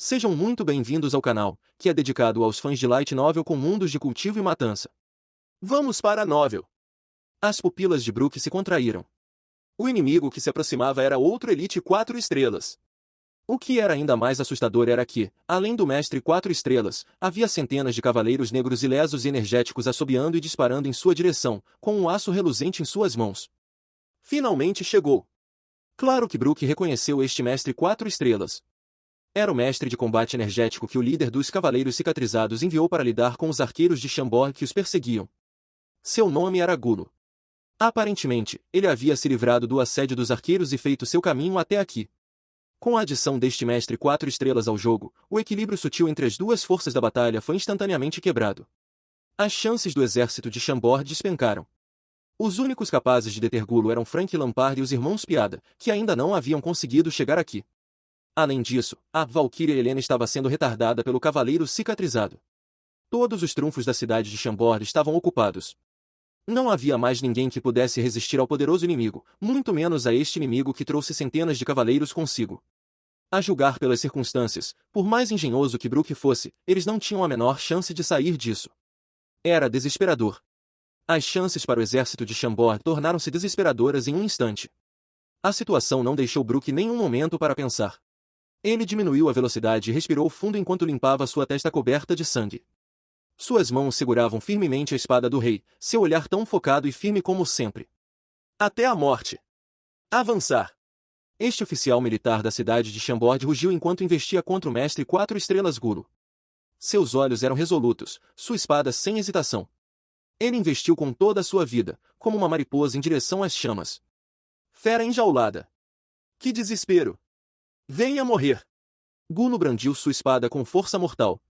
Sejam muito bem-vindos ao canal, que é dedicado aos fãs de Light Novel com mundos de cultivo e matança. Vamos para a novel. As pupilas de Brook se contraíram. O inimigo que se aproximava era outro Elite 4 estrelas. O que era ainda mais assustador era que, além do Mestre 4 estrelas, havia centenas de cavaleiros negros ilesos e energéticos assobiando e disparando em sua direção, com um aço reluzente em suas mãos. Finalmente chegou. Claro que Brook reconheceu este Mestre 4 estrelas. Era o mestre de combate energético que o líder dos Cavaleiros Cicatrizados enviou para lidar com os arqueiros de Chambord que os perseguiam. Seu nome era Gulo. Aparentemente, ele havia se livrado do assédio dos arqueiros e feito seu caminho até aqui. Com a adição deste mestre 4 estrelas ao jogo, o equilíbrio sutil entre as duas forças da batalha foi instantaneamente quebrado. As chances do exército de Chambord despencaram. Os únicos capazes de deter Gulo eram Frank Lampard e os irmãos Piada, que ainda não haviam conseguido chegar aqui. Além disso, a Valkyria Helena estava sendo retardada pelo Cavaleiro Cicatrizado. Todos os trunfos da cidade de Chambord estavam ocupados. Não havia mais ninguém que pudesse resistir ao poderoso inimigo, muito menos a este inimigo que trouxe centenas de cavaleiros consigo. A julgar pelas circunstâncias, por mais engenhoso que Brook fosse, eles não tinham a menor chance de sair disso. Era desesperador. As chances para o exército de Chambord tornaram-se desesperadoras em um instante. A situação não deixou Brook nenhum momento para pensar. Ele diminuiu a velocidade e respirou fundo enquanto limpava sua testa coberta de sangue. Suas mãos seguravam firmemente a espada do rei, seu olhar tão focado e firme como sempre. Até a morte. Avançar. Este oficial militar da cidade de Chambord rugiu enquanto investia contra o mestre 4 estrelas Gulo. Seus olhos eram resolutos, sua espada sem hesitação. Ele investiu com toda a sua vida, como uma mariposa em direção às chamas. Fera enjaulada. Que desespero! Venha morrer! Gulo brandiu sua espada com força mortal.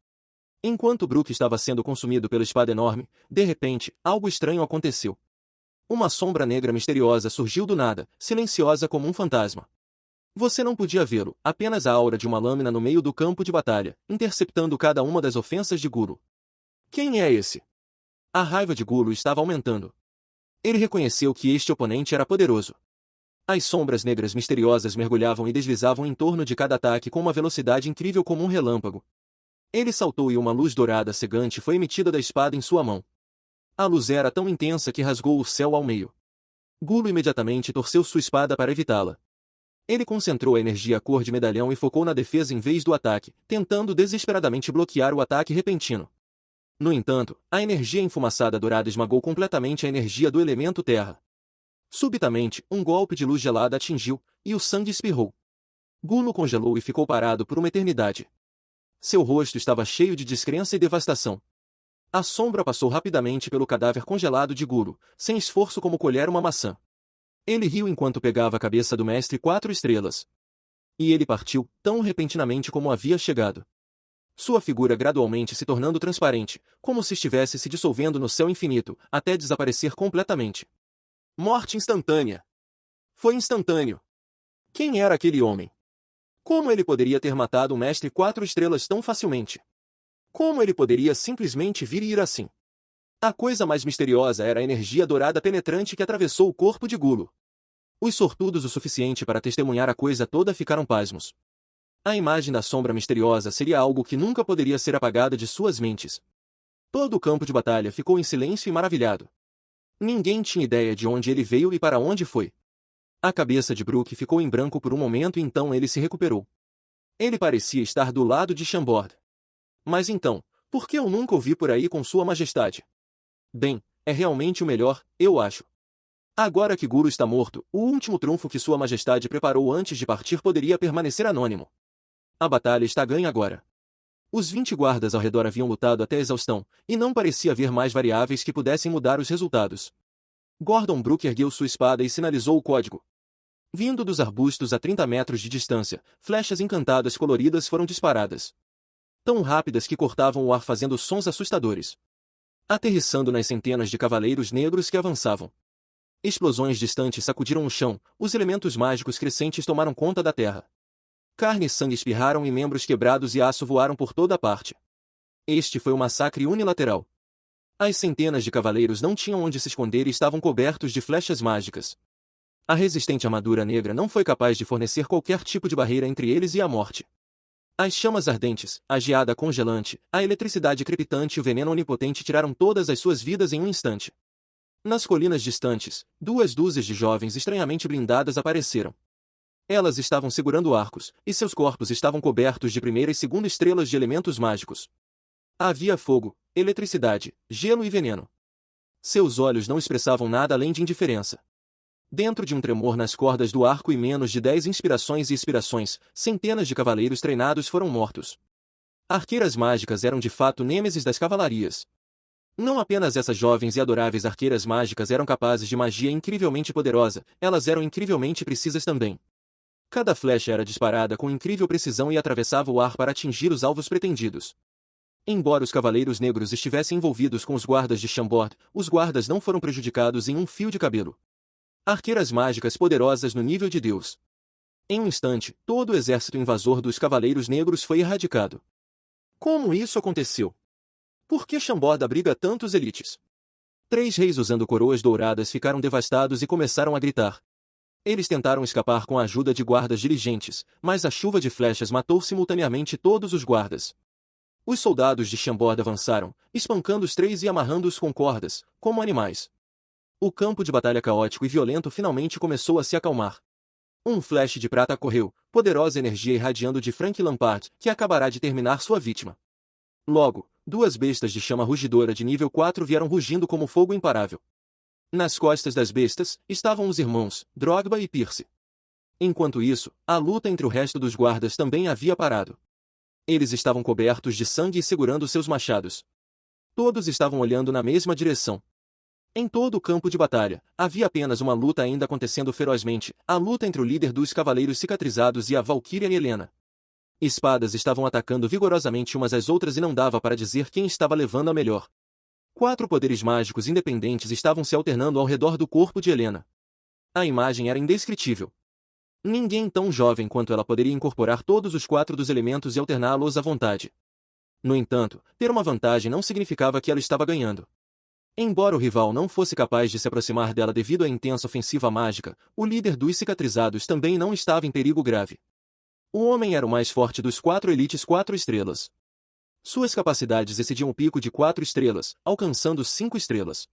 Enquanto Brook estava sendo consumido pela espada enorme, de repente, algo estranho aconteceu. Uma sombra negra misteriosa surgiu do nada, silenciosa como um fantasma. Você não podia vê-lo, apenas a aura de uma lâmina no meio do campo de batalha, interceptando cada uma das ofensas de Gulo. Quem é esse? A raiva de Gulo estava aumentando. Ele reconheceu que este oponente era poderoso. As sombras negras misteriosas mergulhavam e deslizavam em torno de cada ataque com uma velocidade incrível como um relâmpago. Ele saltou e uma luz dourada cegante foi emitida da espada em sua mão. A luz era tão intensa que rasgou o céu ao meio. Gulo imediatamente torceu sua espada para evitá-la. Ele concentrou a energia cor de medalhão e focou na defesa em vez do ataque, tentando desesperadamente bloquear o ataque repentino. No entanto, a energia enfumaçada dourada esmagou completamente a energia do elemento terra. Subitamente, um golpe de luz gelada atingiu, e o sangue espirrou. Gulo congelou e ficou parado por uma eternidade. Seu rosto estava cheio de descrença e devastação. A sombra passou rapidamente pelo cadáver congelado de Gulo, sem esforço como colher uma maçã. Ele riu enquanto pegava a cabeça do mestre 4 estrelas. E ele partiu, tão repentinamente como havia chegado. Sua figura gradualmente se tornando transparente, como se estivesse se dissolvendo no céu infinito, até desaparecer completamente. Morte instantânea. Foi instantâneo. Quem era aquele homem? Como ele poderia ter matado o mestre 4 estrelas tão facilmente? Como ele poderia simplesmente vir e ir assim? A coisa mais misteriosa era a energia dourada penetrante que atravessou o corpo de Gulo. Os sortudos o suficiente para testemunhar a coisa toda ficaram pasmos. A imagem da sombra misteriosa seria algo que nunca poderia ser apagada de suas mentes. Todo o campo de batalha ficou em silêncio e maravilhado. Ninguém tinha ideia de onde ele veio e para onde foi. A cabeça de Brook ficou em branco por um momento e então ele se recuperou. Ele parecia estar do lado de Chambord. Mas então, por que eu nunca o vi por aí com sua majestade? Bem, é realmente o melhor, eu acho. Agora que Gulo está morto, o último trunfo que sua majestade preparou antes de partir poderia permanecer anônimo. A batalha está ganha agora. Os 20 guardas ao redor haviam lutado até a exaustão, e não parecia haver mais variáveis que pudessem mudar os resultados. Gordon Brook ergueu sua espada e sinalizou o código. Vindo dos arbustos a 30 metros de distância, flechas encantadas coloridas foram disparadas. Tão rápidas que cortavam o ar fazendo sons assustadores. Aterrissando nas centenas de cavaleiros negros que avançavam. Explosões distantes sacudiram o chão, os elementos mágicos crescentes tomaram conta da terra. Carne e sangue espirraram e membros quebrados e aço voaram por toda a parte. Este foi um massacre unilateral. As centenas de cavaleiros não tinham onde se esconder e estavam cobertos de flechas mágicas. A resistente armadura negra não foi capaz de fornecer qualquer tipo de barreira entre eles e a morte. As chamas ardentes, a geada congelante, a eletricidade crepitante e o veneno onipotente tiraram todas as suas vidas em um instante. Nas colinas distantes, 2 dúzias de jovens estranhamente blindadas apareceram. Elas estavam segurando arcos, e seus corpos estavam cobertos de primeira e segunda estrelas de elementos mágicos. Havia fogo, eletricidade, gelo e veneno. Seus olhos não expressavam nada além de indiferença. Dentro de um tremor nas cordas do arco e menos de 10 inspirações e expirações, centenas de cavaleiros treinados foram mortos. Arqueiras mágicas eram de fato nêmesis das cavalarias. Não apenas essas jovens e adoráveis arqueiras mágicas eram capazes de magia incrivelmente poderosa, elas eram incrivelmente precisas também. Cada flecha era disparada com incrível precisão e atravessava o ar para atingir os alvos pretendidos. Embora os cavaleiros negros estivessem envolvidos com os guardas de Chambord, os guardas não foram prejudicados em um fio de cabelo. Arqueiras mágicas poderosas no nível de Deus. Em um instante, todo o exército invasor dos cavaleiros negros foi erradicado. Como isso aconteceu? Por que Chambord abriga tantos elites? 3 reis usando coroas douradas ficaram devastados e começaram a gritar. Eles tentaram escapar com a ajuda de guardas diligentes, mas a chuva de flechas matou simultaneamente todos os guardas. Os soldados de Chambord avançaram, espancando os 3 e amarrando-os com cordas, como animais. O campo de batalha caótico e violento finalmente começou a se acalmar. Um flash de prata correu, poderosa energia irradiando de Frank Lampard, que acabará de terminar sua vítima. Logo, 2 bestas de chama rugidora de nível 4 vieram rugindo como fogo imparável. Nas costas das bestas, estavam os irmãos, Drogba e Pierce. Enquanto isso, a luta entre o resto dos guardas também havia parado. Eles estavam cobertos de sangue e segurando seus machados. Todos estavam olhando na mesma direção. Em todo o campo de batalha, havia apenas uma luta ainda acontecendo ferozmente, a luta entre o líder dos cavaleiros cicatrizados e a Valquíria Helena. Espadas estavam atacando vigorosamente umas às outras e não dava para dizer quem estava levando a melhor. 4 poderes mágicos independentes estavam se alternando ao redor do corpo de Helena. A imagem era indescritível. Ninguém tão jovem quanto ela poderia incorporar todos os 4 dos elementos e alterná-los à vontade. No entanto, ter uma vantagem não significava que ela estava ganhando. Embora o rival não fosse capaz de se aproximar dela devido à intensa ofensiva mágica, o líder dos cicatrizados também não estava em perigo grave. O homem era o mais forte dos 4 elites 4 estrelas. Suas capacidades excediam o pico de 4 estrelas, alcançando 5 estrelas.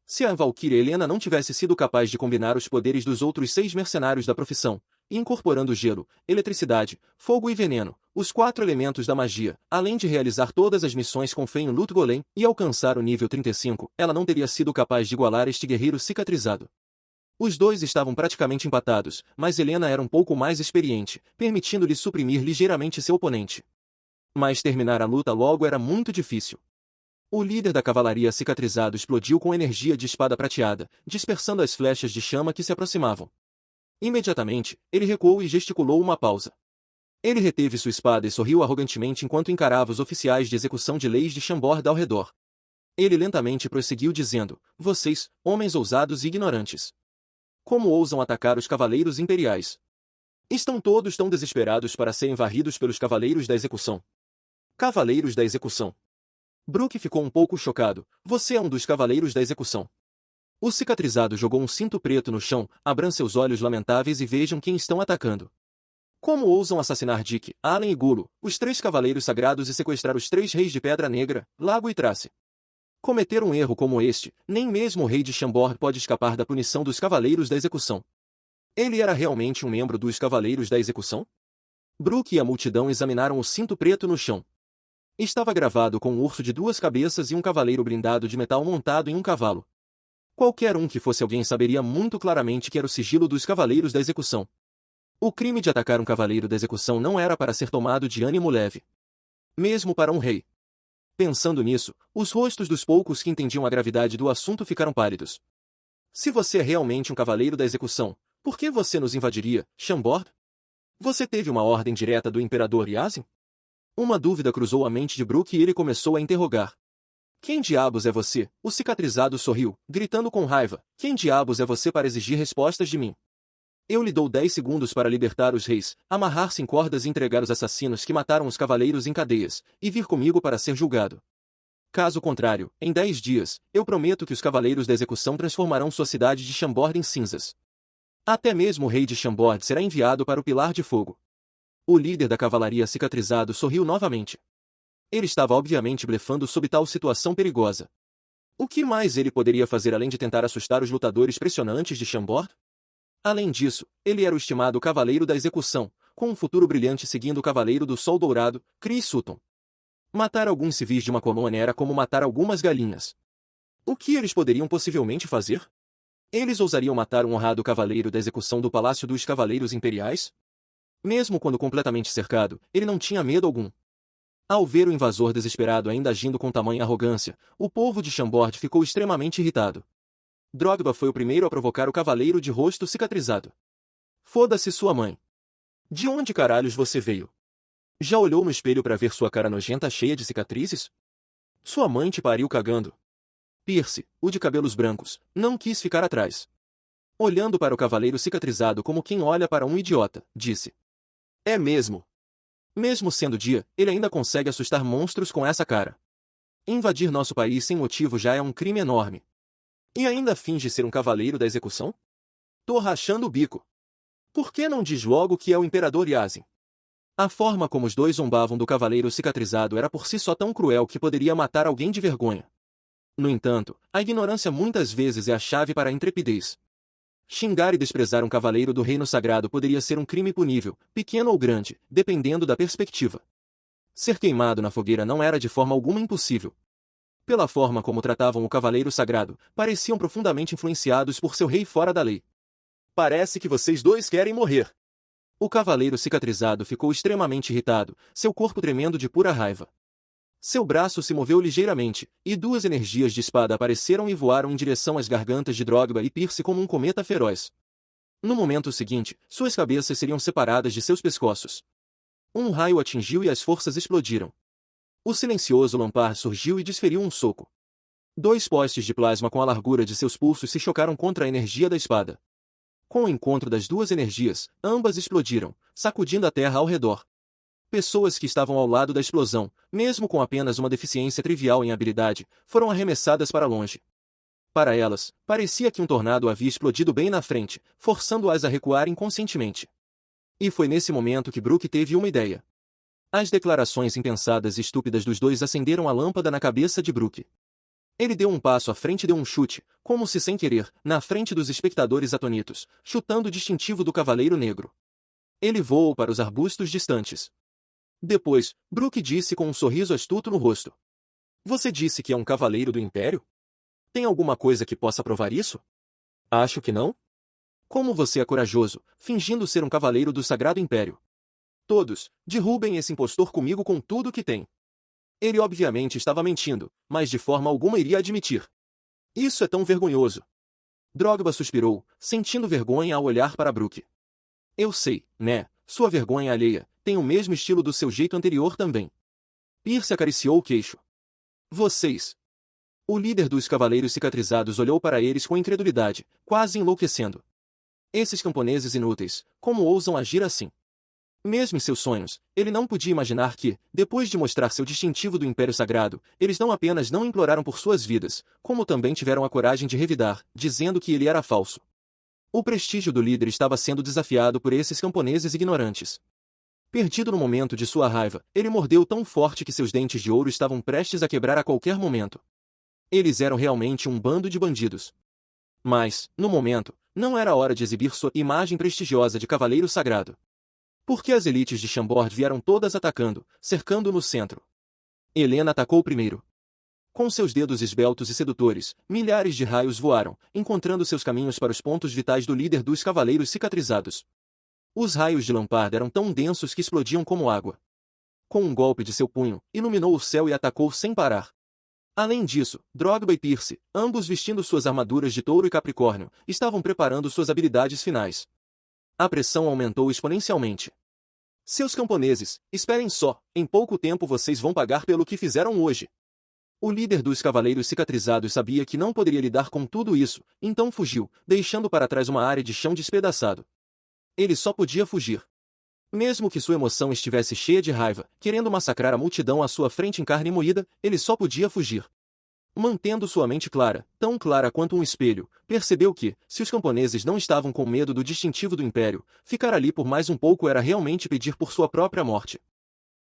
Se a Valquíria Helena não tivesse sido capaz de combinar os poderes dos outros 6 mercenários da profissão, incorporando gelo, eletricidade, fogo e veneno, os 4 elementos da magia, além de realizar todas as missões com fé em Lut Golem e alcançar o nível 35, ela não teria sido capaz de igualar este guerreiro cicatrizado. Os 2 estavam praticamente empatados, mas Helena era um pouco mais experiente, permitindo-lhe suprimir ligeiramente seu oponente. Mas terminar a luta logo era muito difícil. O líder da cavalaria cicatrizado explodiu com energia de espada prateada, dispersando as flechas de chama que se aproximavam. Imediatamente, ele recuou e gesticulou uma pausa. Ele reteve sua espada e sorriu arrogantemente enquanto encarava os oficiais de execução de leis de Chambord ao redor. Ele lentamente prosseguiu dizendo: "Vocês, homens ousados e ignorantes. Como ousam atacar os cavaleiros imperiais? Estão todos tão desesperados para serem varridos pelos cavaleiros da execução." Cavaleiros da execução. Brook ficou um pouco chocado. Você é um dos cavaleiros da execução. O cicatrizado jogou um cinto preto no chão, abram seus olhos lamentáveis e vejam quem estão atacando. Como ousam assassinar Dick, Allen e Gulo, os 3 cavaleiros sagrados e sequestrar os 3 reis de Pedra Negra, Lago e Trace? Cometer um erro como este, nem mesmo o rei de Chambord pode escapar da punição dos cavaleiros da execução. Ele era realmente um membro dos cavaleiros da execução? Brook e a multidão examinaram o cinto preto no chão. Estava gravado com um urso de 2 cabeças e um cavaleiro blindado de metal montado em um cavalo. Qualquer um que fosse alguém saberia muito claramente que era o sigilo dos cavaleiros da execução. O crime de atacar um cavaleiro da execução não era para ser tomado de ânimo leve. Mesmo para um rei. Pensando nisso, os rostos dos poucos que entendiam a gravidade do assunto ficaram pálidos. Se você é realmente um cavaleiro da execução, por que você nos invadiria, Chambord? Você teve uma ordem direta do Imperador Yasin? Uma dúvida cruzou a mente de Brook e ele começou a interrogar. Quem diabos é você? O cicatrizado sorriu, gritando com raiva. Quem diabos é você para exigir respostas de mim? Eu lhe dou 10 segundos para libertar os reis, amarrar-se em cordas e entregar os assassinos que mataram os cavaleiros em cadeias, e vir comigo para ser julgado. Caso contrário, em 10 dias, eu prometo que os cavaleiros da execução transformarão sua cidade de Chambord em cinzas. Até mesmo o rei de Chambord será enviado para o Pilar de Fogo. O líder da cavalaria cicatrizado sorriu novamente. Ele estava obviamente blefando sob tal situação perigosa. O que mais ele poderia fazer além de tentar assustar os lutadores pressionantes de Chambord? Além disso, ele era o estimado Cavaleiro da Execução, com um futuro brilhante seguindo o Cavaleiro do Sol Dourado, Chris Sutton. Matar alguns civis de uma colônia era como matar algumas galinhas. O que eles poderiam possivelmente fazer? Eles ousariam matar um honrado Cavaleiro da Execução do Palácio dos Cavaleiros Imperiais? Mesmo quando completamente cercado, ele não tinha medo algum. Ao ver o invasor desesperado ainda agindo com tamanha arrogância, o povo de Chambord ficou extremamente irritado. Drogba foi o primeiro a provocar o cavaleiro de rosto cicatrizado. Foda-se sua mãe. De onde caralhos você veio? Já olhou no espelho para ver sua cara nojenta cheia de cicatrizes? Sua mãe te pariu cagando. Pierce, o de cabelos brancos, não quis ficar atrás. Olhando para o cavaleiro cicatrizado como quem olha para um idiota, disse. É mesmo. Mesmo sendo dia, ele ainda consegue assustar monstros com essa cara. Invadir nosso país sem motivo já é um crime enorme. E ainda finge ser um cavaleiro da execução? Tô rachando o bico. Por que não diz logo que é o Imperador Yasin? A forma como os dois zombavam do cavaleiro cicatrizado era por si só tão cruel que poderia matar alguém de vergonha. No entanto, a ignorância muitas vezes é a chave para a intrepidez. Xingar e desprezar um cavaleiro do reino sagrado poderia ser um crime punível, pequeno ou grande, dependendo da perspectiva. Ser queimado na fogueira não era de forma alguma impossível. Pela forma como tratavam o cavaleiro sagrado, pareciam profundamente influenciados por seu rei fora da lei. Parece que vocês dois querem morrer. O cavaleiro cicatrizado ficou extremamente irritado, seu corpo tremendo de pura raiva. Seu braço se moveu ligeiramente, e duas energias de espada apareceram e voaram em direção às gargantas de Drogba e Pierce como um cometa feroz. No momento seguinte, suas cabeças seriam separadas de seus pescoços. Um raio atingiu e as forças explodiram. O silencioso Lampard surgiu e desferiu um soco. Dois postes de plasma com a largura de seus pulsos se chocaram contra a energia da espada. Com o encontro das duas energias, ambas explodiram, sacudindo a terra ao redor. Pessoas que estavam ao lado da explosão, mesmo com apenas uma deficiência trivial em habilidade, foram arremessadas para longe. Para elas, parecia que um tornado havia explodido bem na frente, forçando-as a recuar inconscientemente. E foi nesse momento que Brook teve uma ideia. As declarações impensadas e estúpidas dos dois acenderam a lâmpada na cabeça de Brook. Ele deu um passo à frente e deu um chute, como se sem querer, na frente dos espectadores atônitos, chutando o distintivo do Cavaleiro Negro. Ele voou para os arbustos distantes. Depois, Brook disse com um sorriso astuto no rosto. Você disse que é um cavaleiro do Império? Tem alguma coisa que possa provar isso? Acho que não. Como você é corajoso, fingindo ser um cavaleiro do Sagrado Império. Todos, derrubem esse impostor comigo com tudo que tem. Ele obviamente estava mentindo, mas de forma alguma iria admitir. Isso é tão vergonhoso. Drogba suspirou, sentindo vergonha ao olhar para Brook. Eu sei, né, sua vergonha alheia, tem o mesmo estilo do seu jeito anterior também. Pierce acariciou o queixo. Vocês. O líder dos cavaleiros cicatrizados olhou para eles com incredulidade, quase enlouquecendo. Esses camponeses inúteis, como ousam agir assim? Mesmo em seus sonhos, ele não podia imaginar que, depois de mostrar seu distintivo do Império Sagrado, eles não apenas não imploraram por suas vidas, como também tiveram a coragem de revidar, dizendo que ele era falso. O prestígio do líder estava sendo desafiado por esses camponeses ignorantes. Perdido no momento de sua raiva, ele mordeu tão forte que seus dentes de ouro estavam prestes a quebrar a qualquer momento. Eles eram realmente um bando de bandidos. Mas, no momento, não era hora de exibir sua imagem prestigiosa de cavaleiro sagrado. Porque as elites de Chambord vieram todas atacando, cercando no centro. Helena atacou primeiro. Com seus dedos esbeltos e sedutores, milhares de raios voaram, encontrando seus caminhos para os pontos vitais do líder dos cavaleiros cicatrizados. Os raios de Lampard eram tão densos que explodiam como água. Com um golpe de seu punho, iluminou o céu e atacou sem parar. Além disso, Drogba e Pierce, ambos vestindo suas armaduras de touro e capricórnio, estavam preparando suas habilidades finais. A pressão aumentou exponencialmente. Seus camponeses, esperem só, em pouco tempo vocês vão pagar pelo que fizeram hoje. O líder dos cavaleiros cicatrizados sabia que não poderia lidar com tudo isso, então fugiu, deixando para trás uma área de chão despedaçado. Ele só podia fugir. Mesmo que sua emoção estivesse cheia de raiva, querendo massacrar a multidão à sua frente em carne moída, ele só podia fugir. Mantendo sua mente clara, tão clara quanto um espelho, percebeu que, se os camponeses não estavam com medo do distintivo do Império, ficar ali por mais um pouco era realmente pedir por sua própria morte.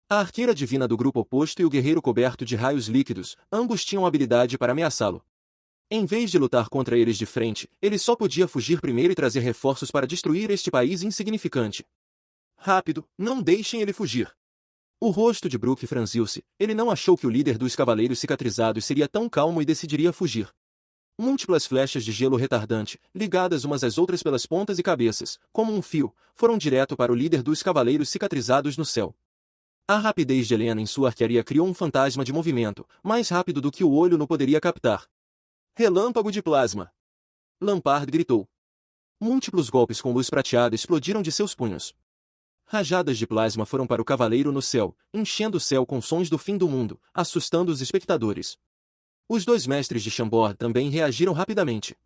A arqueira divina do grupo oposto e o guerreiro coberto de raios líquidos, ambos tinham habilidade para ameaçá-lo. Em vez de lutar contra eles de frente, ele só podia fugir primeiro e trazer reforços para destruir este país insignificante. Rápido, não deixem ele fugir. O rosto de Brook franziu-se. Ele não achou que o líder dos cavaleiros cicatrizados seria tão calmo e decidiria fugir. Múltiplas flechas de gelo retardante, ligadas umas às outras pelas pontas e cabeças, como um fio, foram direto para o líder dos cavaleiros cicatrizados no céu. A rapidez de Helena em sua arquearia criou um fantasma de movimento, mais rápido do que o olho não poderia captar. Relâmpago de plasma! Lampard gritou. Múltiplos golpes com luz prateada explodiram de seus punhos. Rajadas de plasma foram para o cavaleiro no céu, enchendo o céu com sons do fim do mundo, assustando os espectadores. Os dois mestres de Chambord também reagiram rapidamente.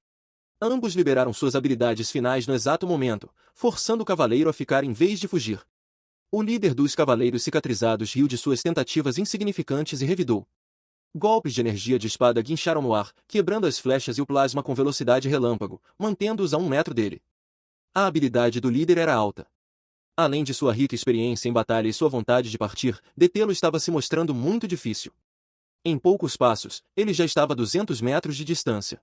Ambos liberaram suas habilidades finais no exato momento, forçando o cavaleiro a ficar em vez de fugir. O líder dos cavaleiros cicatrizados riu de suas tentativas insignificantes e revidou. Golpes de energia de espada guincharam no ar, quebrando as flechas e o plasma com velocidade relâmpago, mantendo-os a 1 metro dele. A habilidade do líder era alta. Além de sua rica experiência em batalha e sua vontade de partir, detê-lo estava se mostrando muito difícil. Em poucos passos, ele já estava a 200 metros de distância.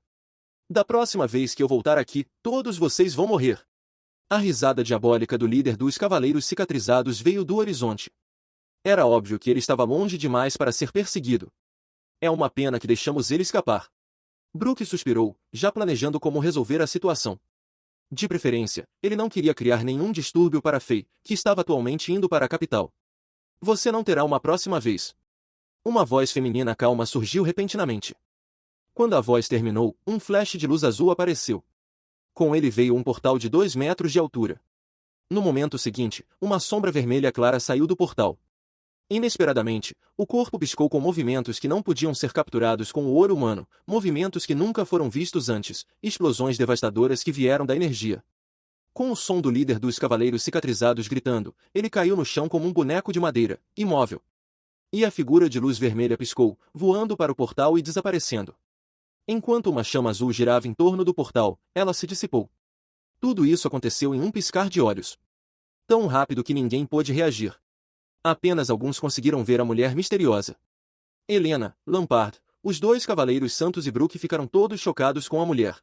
Da próxima vez que eu voltar aqui, todos vocês vão morrer. A risada diabólica do líder dos cavaleiros cicatrizados veio do horizonte. Era óbvio que ele estava longe demais para ser perseguido. É uma pena que deixamos ele escapar. Brook suspirou, já planejando como resolver a situação. De preferência, ele não queria criar nenhum distúrbio para Fei, que estava atualmente indo para a capital. Você não terá uma próxima vez. Uma voz feminina calma surgiu repentinamente. Quando a voz terminou, um flash de luz azul apareceu. Com ele veio um portal de 2 metros de altura. No momento seguinte, uma sombra vermelha clara saiu do portal. Inesperadamente, o corpo piscou com movimentos que não podiam ser capturados com o olho humano, movimentos que nunca foram vistos antes, explosões devastadoras que vieram da energia. Com o som do líder dos cavaleiros cicatrizados gritando, ele caiu no chão como um boneco de madeira, imóvel. E a figura de luz vermelha piscou, voando para o portal e desaparecendo. Enquanto uma chama azul girava em torno do portal, ela se dissipou. Tudo isso aconteceu em um piscar de olhos. Tão rápido que ninguém pôde reagir. Apenas alguns conseguiram ver a mulher misteriosa. Helena, Lampard, os dois cavaleiros Santos e Brook ficaram todos chocados com a mulher.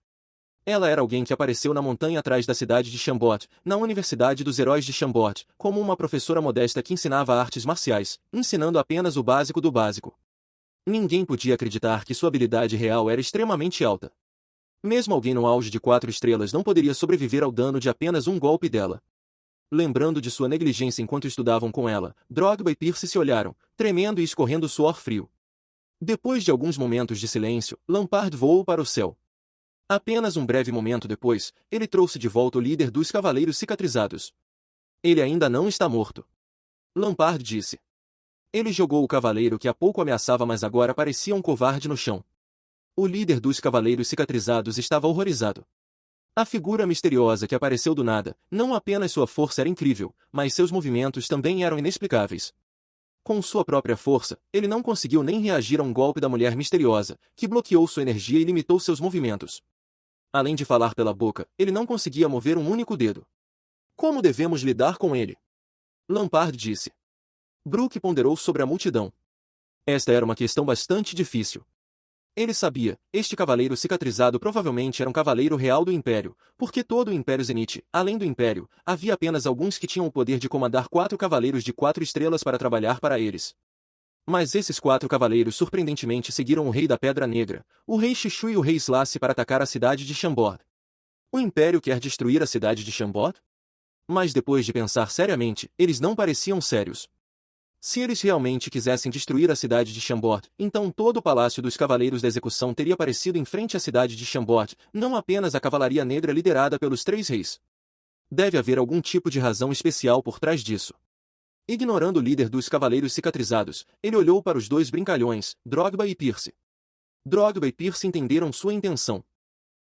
Ela era alguém que apareceu na montanha atrás da cidade de Chambord, na Universidade dos Heróis de Chambord, como uma professora modesta que ensinava artes marciais, ensinando apenas o básico do básico. Ninguém podia acreditar que sua habilidade real era extremamente alta. Mesmo alguém no auge de 4 estrelas não poderia sobreviver ao dano de apenas um golpe dela. Lembrando de sua negligência enquanto estudavam com ela, Drogba e Pierce se olharam, tremendo e escorrendo suor frio. Depois de alguns momentos de silêncio, Lampard voou para o céu. Apenas um breve momento depois, ele trouxe de volta o líder dos cavaleiros cicatrizados. Ele ainda não está morto. Lampard disse. Ele jogou o cavaleiro que há pouco ameaçava mas agora parecia um covarde no chão. O líder dos cavaleiros cicatrizados estava horrorizado. A figura misteriosa que apareceu do nada, não apenas sua força era incrível, mas seus movimentos também eram inexplicáveis. Com sua própria força, ele não conseguiu nem reagir a um golpe da mulher misteriosa, que bloqueou sua energia e limitou seus movimentos. Além de falar pela boca, ele não conseguia mover um único dedo. Como devemos lidar com ele? Lampard disse. Brook ponderou sobre a multidão. Esta era uma questão bastante difícil. Ele sabia, este cavaleiro cicatrizado provavelmente era um cavaleiro real do Império, porque todo o Império Zenith, além do Império, havia apenas alguns que tinham o poder de comandar 4 cavaleiros de 4 estrelas para trabalhar para eles. Mas esses 4 cavaleiros surpreendentemente seguiram o Rei da Pedra Negra, o Rei Shishu e o Rei Slace para atacar a cidade de Chambord. O Império quer destruir a cidade de Chambord? Mas depois de pensar seriamente, eles não pareciam sérios. Se eles realmente quisessem destruir a cidade de Chambord, então todo o Palácio dos Cavaleiros da Execução teria aparecido em frente à cidade de Chambord, não apenas a Cavalaria Negra liderada pelos 3 reis. Deve haver algum tipo de razão especial por trás disso. Ignorando o líder dos Cavaleiros cicatrizados, ele olhou para os 2 brincalhões, Drogba e Pierce. Drogba e Pierce entenderam sua intenção.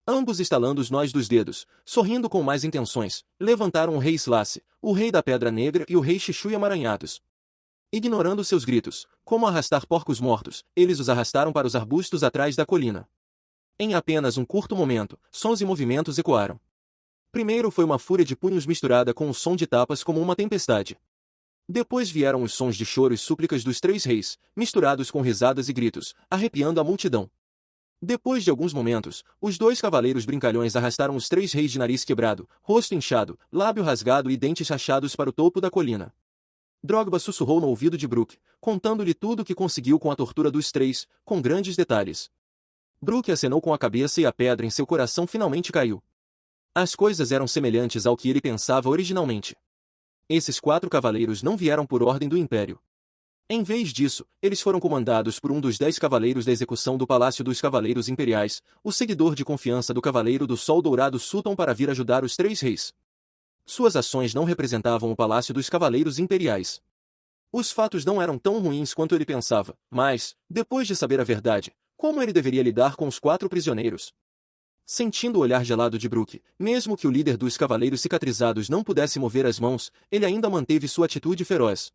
Ambos estalando os nós dos dedos, sorrindo com mais intenções, levantaram o Rei Slace, o Rei da Pedra Negra e o Rei Shishu emaranhados. Ignorando seus gritos, como arrastar porcos mortos, eles os arrastaram para os arbustos atrás da colina. Em apenas um curto momento, sons e movimentos ecoaram. Primeiro foi uma fúria de punhos misturada com o som de tapas como uma tempestade. Depois vieram os sons de choro e súplicas dos três reis, misturados com risadas e gritos, arrepiando a multidão. Depois de alguns momentos, os dois cavaleiros brincalhões arrastaram os três reis de nariz quebrado, rosto inchado, lábio rasgado e dentes rachados para o topo da colina. Drogba sussurrou no ouvido de Brook, contando-lhe tudo o que conseguiu com a tortura dos três, com grandes detalhes. Brook acenou com a cabeça e a pedra em seu coração finalmente caiu. As coisas eram semelhantes ao que ele pensava originalmente. Esses 4 cavaleiros não vieram por ordem do Império. Em vez disso, eles foram comandados por um dos 10 cavaleiros da execução do Palácio dos Cavaleiros Imperiais, o seguidor de confiança do Cavaleiro do Sol Dourado Sutton para vir ajudar os três reis. Suas ações não representavam o Palácio dos Cavaleiros Imperiais. Os fatos não eram tão ruins quanto ele pensava, mas, depois de saber a verdade, como ele deveria lidar com os 4 prisioneiros? Sentindo o olhar gelado de Brook, mesmo que o líder dos Cavaleiros Cicatrizados não pudesse mover as mãos, ele ainda manteve sua atitude feroz.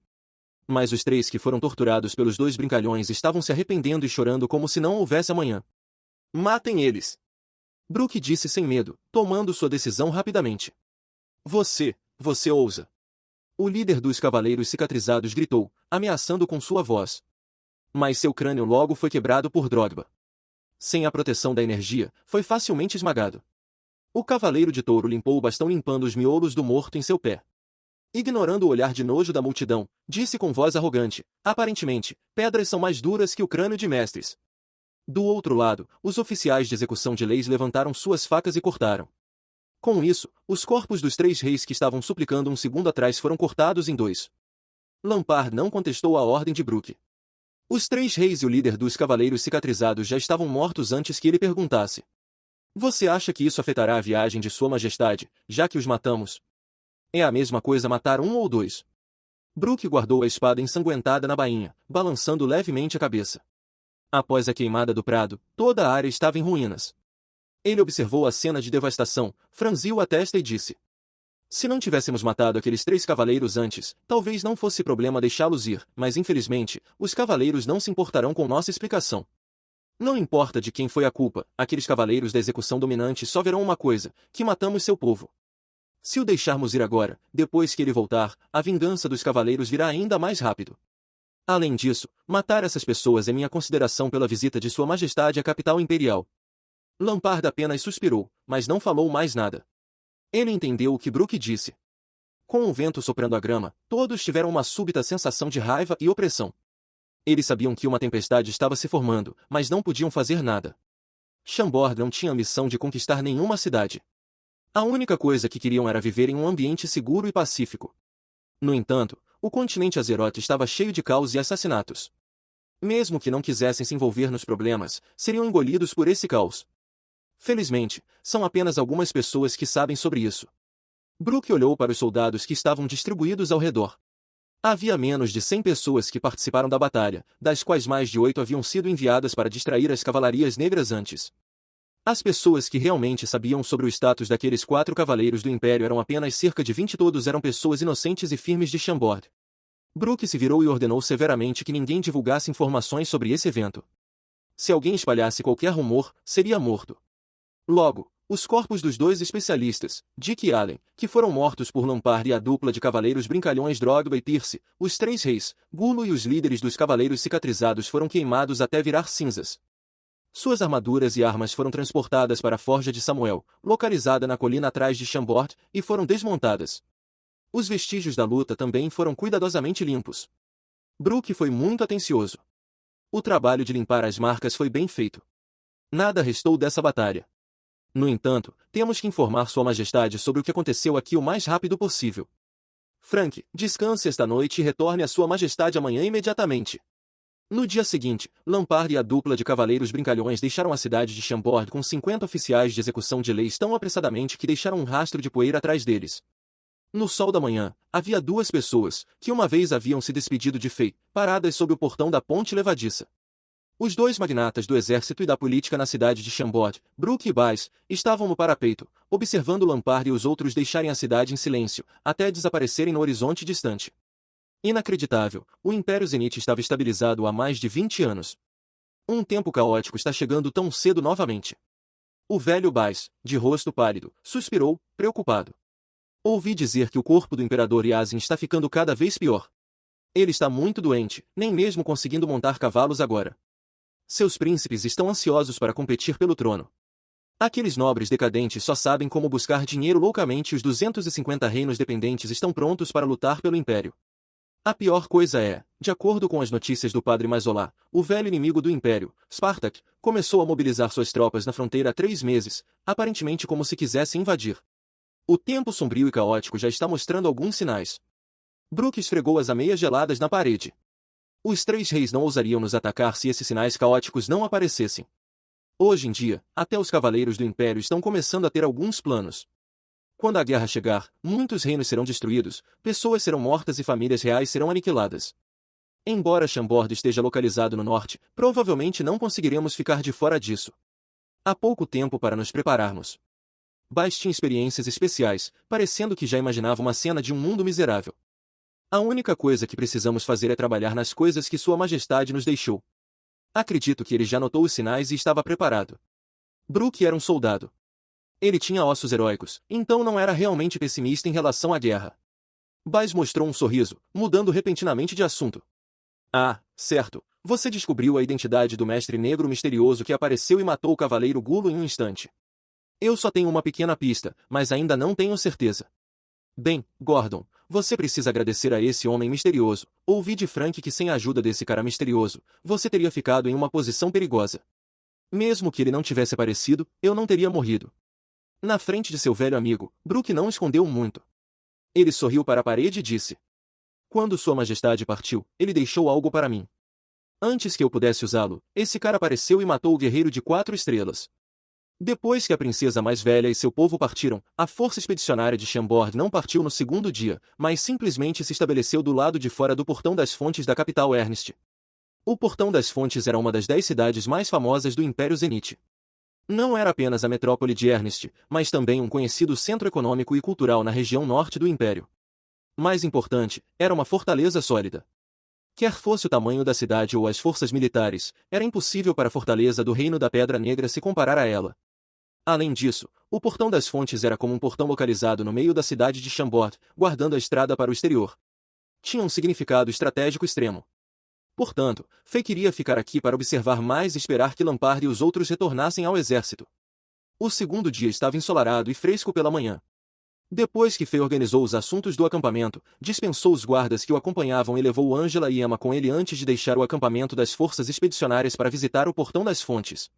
Mas os 3 que foram torturados pelos 2 brincalhões estavam se arrependendo e chorando como se não houvesse amanhã. Matem eles! Brook disse sem medo, tomando sua decisão rapidamente. Você ousa! O líder dos Cavaleiros Cicatrizados gritou, ameaçando com sua voz. Mas seu crânio logo foi quebrado por Drogba. Sem a proteção da energia, foi facilmente esmagado. O Cavaleiro de Touro limpou o bastão limpando os miolos do morto em seu pé. Ignorando o olhar de nojo da multidão, disse com voz arrogante, aparentemente, pedras são mais duras que o crânio de mestres. Do outro lado, os oficiais de execução de leis levantaram suas facas e cortaram. Com isso, os corpos dos 3 reis que estavam suplicando um segundo atrás foram cortados em 2. Lampard não contestou a ordem de Brook. Os 3 reis e o líder dos Cavaleiros Cicatrizados já estavam mortos antes que ele perguntasse. Você acha que isso afetará a viagem de Sua Majestade, já que os matamos? É a mesma coisa matar 1 ou 2. Brook guardou a espada ensanguentada na bainha, balançando levemente a cabeça. Após a queimada do prado, toda a área estava em ruínas. Ele observou a cena de devastação, franziu a testa e disse. Se não tivéssemos matado aqueles 3 cavaleiros antes, talvez não fosse problema deixá-los ir, mas infelizmente, os cavaleiros não se importarão com nossa explicação. Não importa de quem foi a culpa, aqueles cavaleiros da execução dominante só verão uma coisa, que matamos seu povo. Se o deixarmos ir agora, depois que ele voltar, a vingança dos cavaleiros virá ainda mais rápido. Além disso, matar essas pessoas é minha consideração pela visita de Sua Majestade à capital imperial. Lampard apenas suspirou, mas não falou mais nada. Ele entendeu o que Brook disse. Com o vento soprando a grama, todos tiveram uma súbita sensação de raiva e opressão. Eles sabiam que uma tempestade estava se formando, mas não podiam fazer nada. Chambord não tinha a missão de conquistar nenhuma cidade. A única coisa que queriam era viver em um ambiente seguro e pacífico. No entanto, o continente Azeroth estava cheio de caos e assassinatos. Mesmo que não quisessem se envolver nos problemas, seriam engolidos por esse caos. Felizmente, são apenas algumas pessoas que sabem sobre isso. Brook olhou para os soldados que estavam distribuídos ao redor. Havia menos de 100 pessoas que participaram da batalha, das quais mais de 8 haviam sido enviadas para distrair as cavalarias negras antes. As pessoas que realmente sabiam sobre o status daqueles 4 cavaleiros do Império eram apenas cerca de 20 e todos eram pessoas inocentes e firmes de Chambord. Brook se virou e ordenou severamente que ninguém divulgasse informações sobre esse evento. Se alguém espalhasse qualquer rumor, seria morto. Logo, os corpos dos 2 especialistas, Dick e Allen, que foram mortos por Lampard e a dupla de cavaleiros brincalhões Drogba e Pierce, os 3 reis, Gulo e os líderes dos cavaleiros cicatrizados foram queimados até virar cinzas. Suas armaduras e armas foram transportadas para a Forja de Samuel, localizada na colina atrás de Chambord, e foram desmontadas. Os vestígios da luta também foram cuidadosamente limpos. Brook foi muito atencioso. O trabalho de limpar as marcas foi bem feito. Nada restou dessa batalha. No entanto, temos que informar Sua Majestade sobre o que aconteceu aqui o mais rápido possível. Frank, descanse esta noite e retorne a Sua Majestade amanhã imediatamente. No dia seguinte, Lampard e a dupla de cavaleiros brincalhões deixaram a cidade de Chambord com 50 oficiais de execução de leis tão apressadamente que deixaram um rastro de poeira atrás deles. No sol da manhã, havia 2 pessoas, que uma vez haviam se despedido de Faye, paradas sob o portão da ponte levadiça. Os 2 magnatas do exército e da política na cidade de Chambord, Brook e Bass, estavam no parapeito, observando Lampard e os outros deixarem a cidade em silêncio, até desaparecerem no horizonte distante. Inacreditável, o Império Zenith estava estabilizado há mais de 20 anos. Um tempo caótico está chegando tão cedo novamente. O velho Bais, de rosto pálido, suspirou, preocupado. Ouvi dizer que o corpo do Imperador Yazin está ficando cada vez pior. Ele está muito doente, nem mesmo conseguindo montar cavalos agora. Seus príncipes estão ansiosos para competir pelo trono. Aqueles nobres decadentes só sabem como buscar dinheiro loucamente e os 250 reinos dependentes estão prontos para lutar pelo Império. A pior coisa é, de acordo com as notícias do padre Mazola, o velho inimigo do Império, Spartak, começou a mobilizar suas tropas na fronteira há 3 meses, aparentemente como se quisesse invadir. O tempo sombrio e caótico já está mostrando alguns sinais. Brook esfregou as ameias geladas na parede. Os 3 reis não ousariam nos atacar se esses sinais caóticos não aparecessem. Hoje em dia, até os cavaleiros do Império estão começando a ter alguns planos. Quando a guerra chegar, muitos reinos serão destruídos, pessoas serão mortas e famílias reais serão aniquiladas. Embora Chambord esteja localizado no norte, provavelmente não conseguiremos ficar de fora disso. Há pouco tempo para nos prepararmos. Bais tinha experiências especiais, parecendo que já imaginava uma cena de um mundo miserável. A única coisa que precisamos fazer é trabalhar nas coisas que Sua Majestade nos deixou. Acredito que ele já notou os sinais e estava preparado. Brook era um soldado. Ele tinha ossos heróicos, então não era realmente pessimista em relação à guerra. Bais mostrou um sorriso, mudando repentinamente de assunto. Ah, certo, você descobriu a identidade do mestre negro misterioso que apareceu e matou o cavaleiro Gulo em um instante. Eu só tenho uma pequena pista, mas ainda não tenho certeza. Bem, Gordon, você precisa agradecer a esse homem misterioso. Ouvi de Frank que sem a ajuda desse cara misterioso, você teria ficado em uma posição perigosa. Mesmo que ele não tivesse aparecido, eu não teria morrido. Na frente de seu velho amigo, Brook não escondeu muito. Ele sorriu para a parede e disse: Quando Sua Majestade partiu, ele deixou algo para mim. Antes que eu pudesse usá-lo, esse cara apareceu e matou o guerreiro de 4 estrelas. Depois que a princesa mais velha e seu povo partiram, a força expedicionária de Chambord não partiu no segundo dia, mas simplesmente se estabeleceu do lado de fora do Portão das Fontes da capital Ernest. O Portão das Fontes era uma das 10 cidades mais famosas do Império Zenith. Não era apenas a metrópole de Ernest, mas também um conhecido centro econômico e cultural na região norte do Império. Mais importante, era uma fortaleza sólida. Quer fosse o tamanho da cidade ou as forças militares, era impossível para a fortaleza do Reino da Pedra Negra se comparar a ela. Além disso, o Portão das Fontes era como um portão localizado no meio da cidade de Chambord, guardando a estrada para o exterior. Tinha um significado estratégico extremo. Portanto, Fei queria ficar aqui para observar mais e esperar que Lampard e os outros retornassem ao exército. O segundo dia estava ensolarado e fresco pela manhã. Depois que Fei organizou os assuntos do acampamento, dispensou os guardas que o acompanhavam e levou Angela e Emma com ele antes de deixar o acampamento das forças expedicionárias para visitar o Portão das Fontes.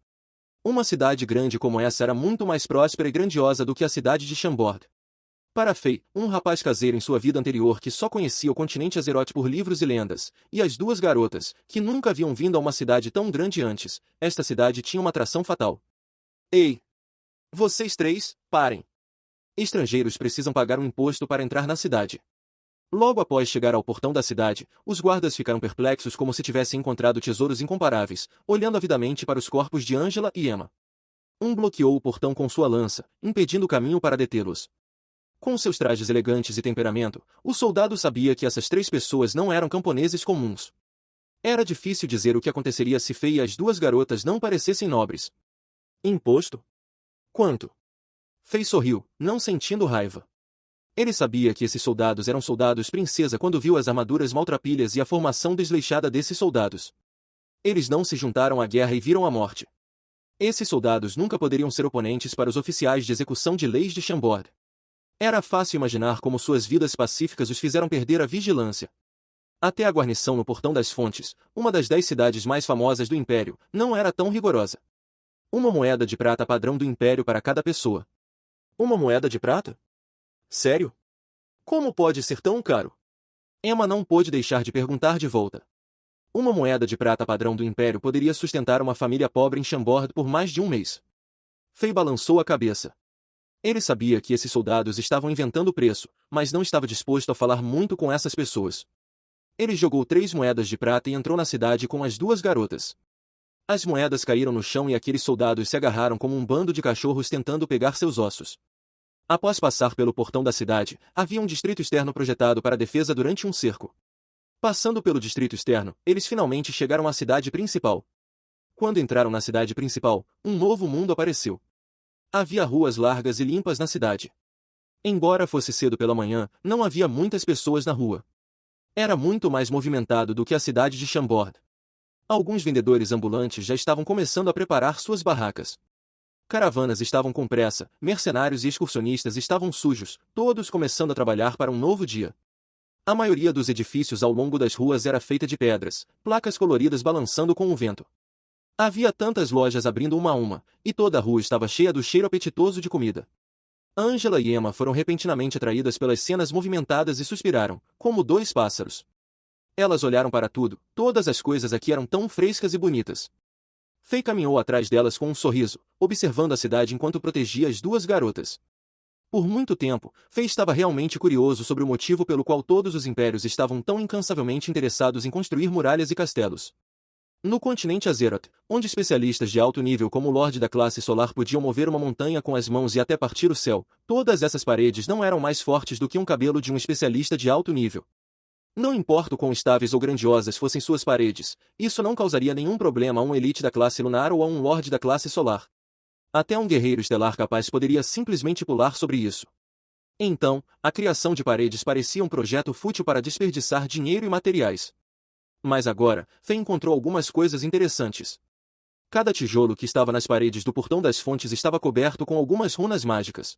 Uma cidade grande como essa era muito mais próspera e grandiosa do que a cidade de Chambord. Para Fei, um rapaz caseiro em sua vida anterior que só conhecia o continente Azeroth por livros e lendas, e as 2 garotas, que nunca haviam vindo a uma cidade tão grande antes, esta cidade tinha uma atração fatal. Ei! Vocês 3, parem! Estrangeiros precisam pagar um imposto para entrar na cidade. Logo após chegar ao portão da cidade, os guardas ficaram perplexos como se tivessem encontrado tesouros incomparáveis, olhando avidamente para os corpos de Angela e Emma. Um bloqueou o portão com sua lança, impedindo o caminho para detê-los. Com seus trajes elegantes e temperamento, o soldado sabia que essas 3 pessoas não eram camponeses comuns. Era difícil dizer o que aconteceria se Fei e as 2 garotas não parecessem nobres. Imposto? Quanto? Fei sorriu, não sentindo raiva. Ele sabia que esses soldados eram soldados princesa quando viu as armaduras maltrapilhas e a formação desleixada desses soldados. Eles não se juntaram à guerra e viram a morte. Esses soldados nunca poderiam ser oponentes para os oficiais de execução de leis de Chambord. Era fácil imaginar como suas vidas pacíficas os fizeram perder a vigilância. Até a guarnição no Portão das Fontes, uma das 10 cidades mais famosas do Império, não era tão rigorosa. Uma moeda de prata padrão do Império para cada pessoa. Uma moeda de prata? Sério? Como pode ser tão caro? Emma não pôde deixar de perguntar de volta. Uma moeda de prata padrão do Império poderia sustentar uma família pobre em Chambord por mais de um mês. Fei balançou a cabeça. Ele sabia que esses soldados estavam inventando o preço, mas não estava disposto a falar muito com essas pessoas. Ele jogou 3 moedas de prata e entrou na cidade com as 2 garotas. As moedas caíram no chão e aqueles soldados se agarraram como um bando de cachorros tentando pegar seus ossos. Após passar pelo portão da cidade, havia um distrito externo projetado para a defesa durante um cerco. Passando pelo distrito externo, eles finalmente chegaram à cidade principal. Quando entraram na cidade principal, um novo mundo apareceu. Havia ruas largas e limpas na cidade. Embora fosse cedo pela manhã, não havia muitas pessoas na rua. Era muito mais movimentado do que a cidade de Chambord. Alguns vendedores ambulantes já estavam começando a preparar suas barracas. Caravanas estavam com pressa, mercenários e excursionistas estavam sujos, todos começando a trabalhar para um novo dia. A maioria dos edifícios ao longo das ruas era feita de pedras, placas coloridas balançando com o vento. Havia tantas lojas abrindo uma a uma, e toda a rua estava cheia do cheiro apetitoso de comida. Angela e Emma foram repentinamente atraídas pelas cenas movimentadas e suspiraram, como dois pássaros. Elas olharam para tudo, todas as coisas aqui eram tão frescas e bonitas. Faye caminhou atrás delas com um sorriso, observando a cidade enquanto protegia as duas garotas. Por muito tempo, Faye estava realmente curioso sobre o motivo pelo qual todos os impérios estavam tão incansavelmente interessados em construir muralhas e castelos. No continente Azeroth, onde especialistas de alto nível como o Lorde da classe solar podiam mover uma montanha com as mãos e até partir o céu, todas essas paredes não eram mais fortes do que um cabelo de um especialista de alto nível. Não importa o quão estáveis ou grandiosas fossem suas paredes, isso não causaria nenhum problema a um elite da classe lunar ou a um Lorde da classe solar. Até um guerreiro estelar capaz poderia simplesmente pular sobre isso. Então, a criação de paredes parecia um projeto fútil para desperdiçar dinheiro e materiais. Mas agora, Faye encontrou algumas coisas interessantes. Cada tijolo que estava nas paredes do Portão das Fontes estava coberto com algumas runas mágicas.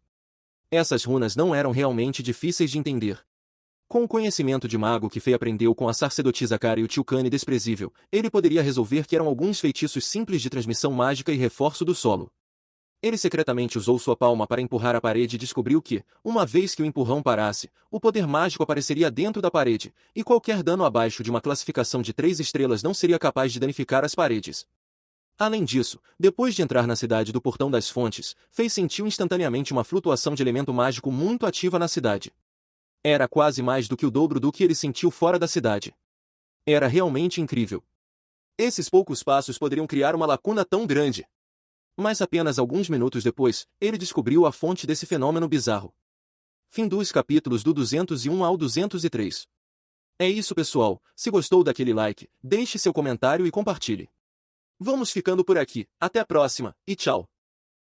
Essas runas não eram realmente difíceis de entender. Com o conhecimento de mago que Faye aprendeu com a sacerdotisa Cara e o Tilcane desprezível, ele poderia resolver que eram alguns feitiços simples de transmissão mágica e reforço do solo. Ele secretamente usou sua palma para empurrar a parede e descobriu que, uma vez que o empurrão parasse, o poder mágico apareceria dentro da parede, e qualquer dano abaixo de uma classificação de 3 estrelas não seria capaz de danificar as paredes. Além disso, depois de entrar na cidade do Portão das Fontes, Faye sentiu instantaneamente uma flutuação de elemento mágico muito ativa na cidade. Era quase mais do que o dobro do que ele sentiu fora da cidade. Era realmente incrível. Esses poucos passos poderiam criar uma lacuna tão grande. Mas apenas alguns minutos depois, ele descobriu a fonte desse fenômeno bizarro. Fim dos capítulos do 201 ao 203. É isso, pessoal. Se gostou daquele like, deixe seu comentário e compartilhe. Vamos ficando por aqui. Até a próxima, e tchau!